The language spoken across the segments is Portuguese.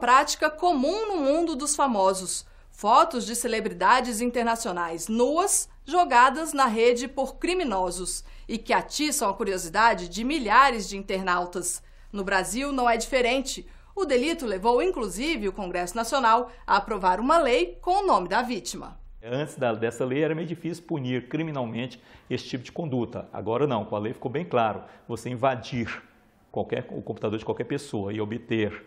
prática comum no mundo dos famosos. Fotos de celebridades internacionais nuas jogadas na rede por criminosos e que atiçam a curiosidade de milhares de internautas. No Brasil não é diferente. O delito levou, inclusive, o Congresso Nacional a aprovar uma lei com o nome da vítima. Antes dessa lei era meio difícil punir criminalmente esse tipo de conduta. Agora não, com a lei ficou bem claro. Você invadir o computador de qualquer pessoa e obter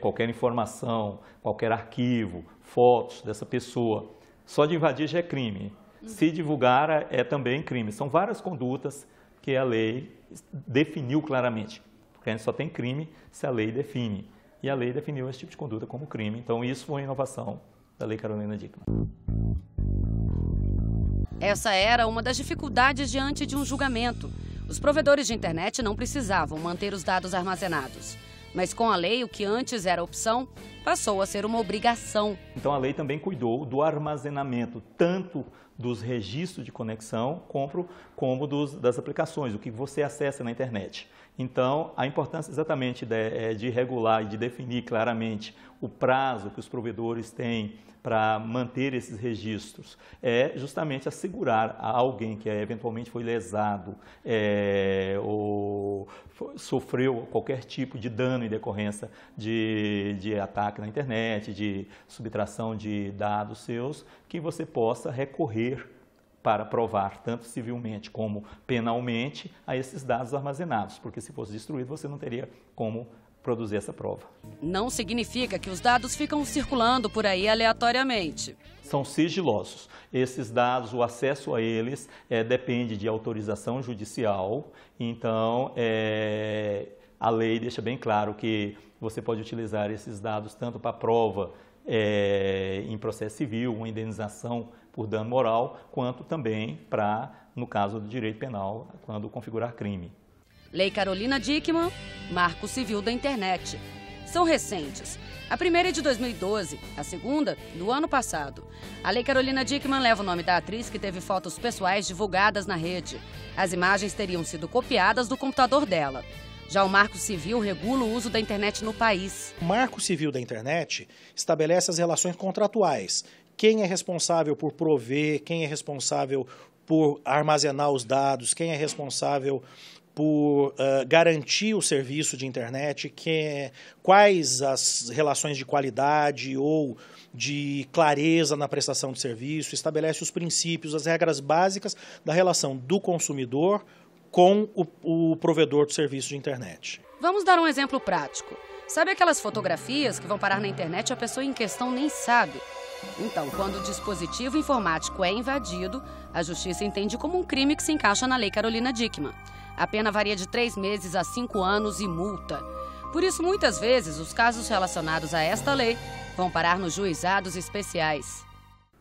qualquer informação, qualquer arquivo, fotos dessa pessoa, só de invadir já é crime. Se divulgar é também crime. São várias condutas que a lei definiu claramente. Porque a gente só tem crime se a lei define. E a lei definiu esse tipo de conduta como crime. Então isso foi uma inovação da Lei Carolina Dickmann. Essa era uma das dificuldades diante de um julgamento. Os provedores de internet não precisavam manter os dados armazenados. Mas com a lei, o que antes era opção, passou a ser uma obrigação. Então a lei também cuidou do armazenamento, tanto dos registros de conexão, como das aplicações, o que você acessa na internet. Então, a importância exatamente de regular e de definir claramente o prazo que os provedores têm para manter esses registros é justamente assegurar a alguém que eventualmente foi lesado ou sofreu qualquer tipo de dano em decorrência de ataque na internet, de subtração de dados seus, que você possa recorrer para provar, tanto civilmente como penalmente, a esses dados armazenados, porque se fosse destruído, você não teria como produzir essa prova. Não significa que os dados ficam circulando por aí aleatoriamente. São sigilosos. Esses dados, o acesso a eles depende de autorização judicial, então a lei deixa bem claro que você pode utilizar esses dados tanto para prova em processo civil, uma indenização por dano moral, quanto também para, no caso do direito penal, quando configurar crime. Lei Carolina Dickmann, Marco Civil da Internet. São recentes. A primeira é de 2012, a segunda, do ano passado. A Lei Carolina Dickmann leva o nome da atriz que teve fotos pessoais divulgadas na rede. As imagens teriam sido copiadas do computador dela. Já o Marco Civil regula o uso da internet no país. O Marco Civil da Internet estabelece as relações contratuais. Quem é responsável por prover, quem é responsável por armazenar os dados, quem é responsável por garantir o serviço de internet, quais as relações de qualidade ou de clareza na prestação de serviço, estabelece os princípios, as regras básicas da relação do consumidor com o provedor do serviço de internet. Vamos dar um exemplo prático. Sabe aquelas fotografias que vão parar na internet e a pessoa em questão nem sabe? Então, quando o dispositivo informático é invadido, a Justiça entende como um crime que se encaixa na Lei Carolina Dickmann. A pena varia de 3 meses a 5 anos e multa. Por isso, muitas vezes, os casos relacionados a esta lei vão parar nos juizados especiais.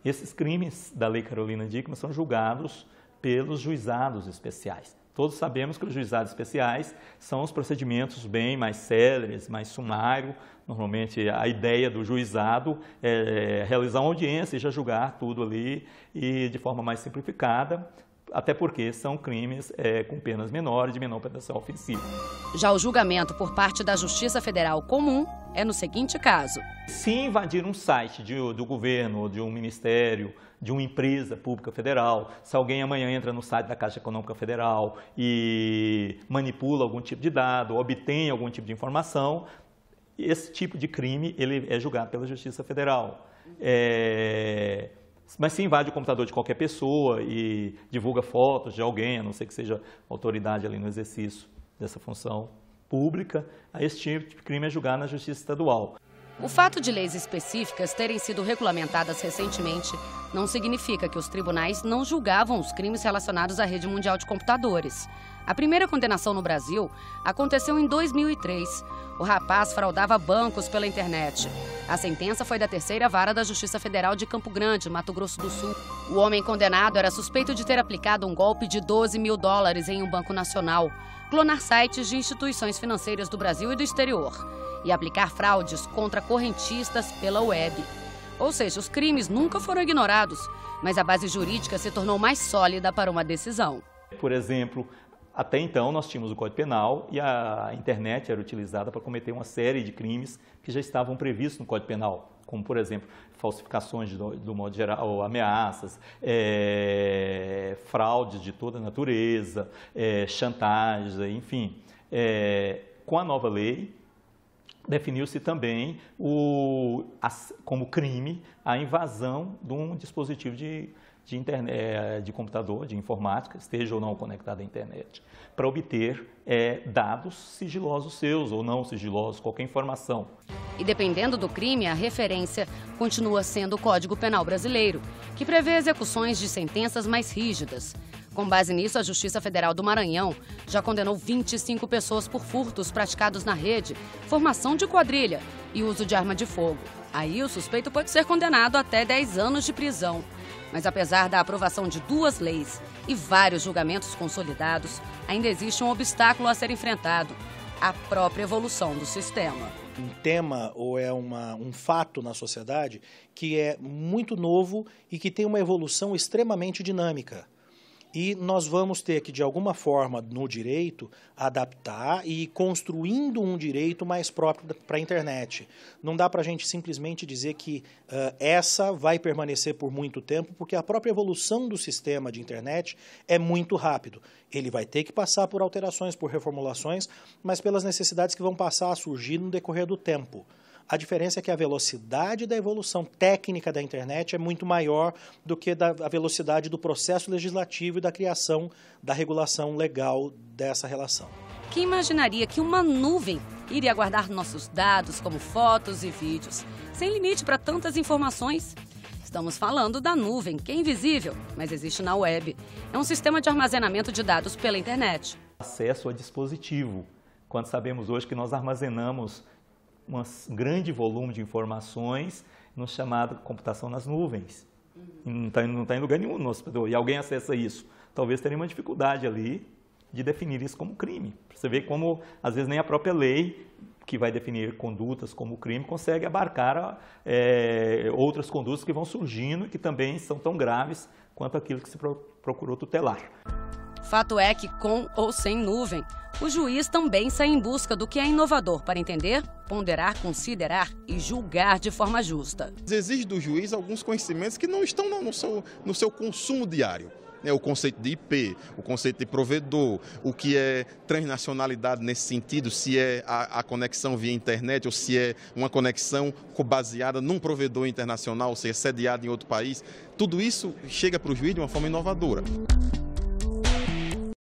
Esses crimes da Lei Carolina Dickmann são julgados pelos juizados especiais. Todos sabemos que os juizados especiais são os procedimentos bem mais céleres, mais sumários. Normalmente a ideia do juizado é realizar uma audiência e já julgar tudo ali e de forma mais simplificada, até porque são crimes com penas menores, de menor potencial ofensivo. Já o julgamento por parte da Justiça Federal Comum é no seguinte caso. Se invadir um site do governo, de um ministério, de uma empresa pública federal, se alguém amanhã entra no site da Caixa Econômica Federal e manipula algum tipo de dado, obtém algum tipo de informação, esse tipo de crime ele é julgado pela Justiça Federal. Mas se invade o computador de qualquer pessoa e divulga fotos de alguém, a não ser que seja autoridade ali no exercício dessa função pública, esse tipo de crime é julgado na Justiça Estadual. O fato de leis específicas terem sido regulamentadas recentemente não significa que os tribunais não julgavam os crimes relacionados à rede mundial de computadores. A primeira condenação no Brasil aconteceu em 2003. O rapaz fraudava bancos pela internet. A sentença foi da 3ª Vara da Justiça Federal de Campo Grande, Mato Grosso do Sul. O homem condenado era suspeito de ter aplicado um golpe de $12 mil em um banco nacional, clonar sites de instituições financeiras do Brasil e do exterior e aplicar fraudes contra correntistas pela web. Ou seja, os crimes nunca foram ignorados, mas a base jurídica se tornou mais sólida para uma decisão. Por exemplo, Até então, nós tínhamos o Código Penal e a internet era utilizada para cometer uma série de crimes que já estavam previstos no Código Penal, como, por exemplo, falsificações do modo geral, ameaças, fraudes de toda natureza, chantagem, enfim. Com a nova lei, definiu-se também como crime a invasão de um dispositivo de computador, de informática, esteja ou não conectado à internet, para obter dados sigilosos seus ou não sigilosos, qualquer informação. E dependendo do crime, a referência continua sendo o Código Penal brasileiro, que prevê execuções de sentenças mais rígidas. Com base nisso, a Justiça Federal do Maranhão já condenou 25 pessoas por furtos praticados na rede, formação de quadrilha e uso de arma de fogo. Aí o suspeito pode ser condenado até 10 anos de prisão. Mas apesar da aprovação de 2 leis e vários julgamentos consolidados, ainda existe um obstáculo a ser enfrentado: a própria evolução do sistema. Um tema ou um fato na sociedade que é muito novo e que tem uma evolução extremamente dinâmica. E nós vamos ter que, de alguma forma, no direito, adaptar e ir construindo um direito mais próprio para a internet. Não dá para a gente simplesmente dizer que essa vai permanecer por muito tempo, porque a própria evolução do sistema de internet é muito rápido. Ele vai ter que passar por alterações, por reformulações, mas pelas necessidades que vão passar a surgir no decorrer do tempo. A diferença é que a velocidade da evolução técnica da internet é muito maior do que a velocidade do processo legislativo e da criação da regulação legal dessa relação. Quem imaginaria que uma nuvem iria guardar nossos dados, como fotos e vídeos, sem limite para tantas informações? Estamos falando da nuvem, que é invisível, mas existe na web. É um sistema de armazenamento de dados pela internet. Acesso a dispositivo. Quando sabemos hoje que nós armazenamos um grande volume de informações no chamado computação nas nuvens. Não está em lugar nenhum no nosso computador. E alguém acessa isso. Talvez tenha uma dificuldade ali de definir isso como crime. Você vê como, às vezes, nem a própria lei, que vai definir condutas como crime, consegue abarcar outras condutas que vão surgindo e que também são tão graves quanto aquilo que se procurou tutelar. Fato é que, com ou sem nuvem, o juiz também sai em busca do que é inovador para entender, ponderar, considerar e julgar de forma justa. Exige do juiz alguns conhecimentos que não estão no seu consumo diário. O conceito de IP, o conceito de provedor, o que é transnacionalidade nesse sentido, se é a conexão via internet ou se é uma conexão baseada num provedor internacional, ou seja, sediado em outro país. Tudo isso chega para o juiz de uma forma inovadora.